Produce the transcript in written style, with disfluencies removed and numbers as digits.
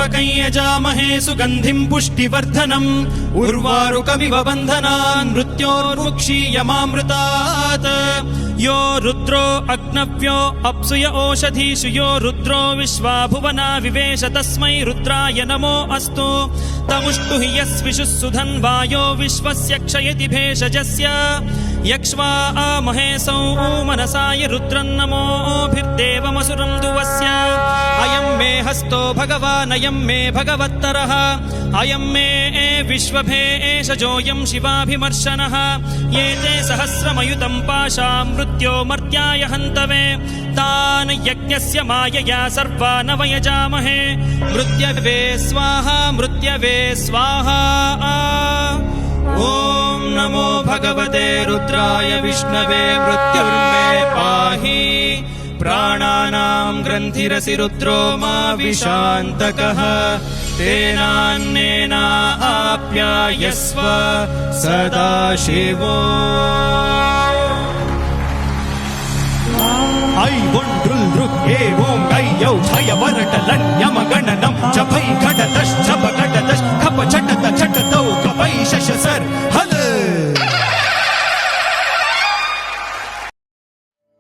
त्र्यम्बकं यजामहे सुगन्धिं पुष्टिवर्धनम् उर्वारुकमिव बन्धनान् मृत्योर्मुक्षीयमामृतात् यो रुद्रो अग्नव्यो अप्सुय ओषधीषु यो रुद्रो विश्वा भुवना विवेश तस्मै रुद्राय नमो अस्तु तमुष्टु हि यस्विषुः सुधन्वायो विश्वस्य क्षयति भेषजस्य यक्ष्वा महेशौ मनसाय रुद्रन्नमोभिर्देवमसुरं दुवस्य अयं मे हस्तो भगवान् अयं मे भगवत्तरः अयं मे विश्वभेषजोऽयं शिवाभिमर्शनः ये ते सहस्रमयुतं पाशा मृत्यो मर्त्याय हन्तवे तान् यज्ञस्य मायया सर्वान् वयजामहे मृत्यवे स्वाहा मृत्यवे स्वाहा ॐ नमो भगवते रुद्राय विष्णवे मृत्युर्मे पाहि प्राणानां ग्रन्थिरसि रुद्रो मा विशान्तकः तेनान्नेनाप्यायस्व सदा शिवो ऐ वोण्ड्रुल् ए ओं ऐ यौ छय वरटलन्यमगणनं जपै घटतश्चपघट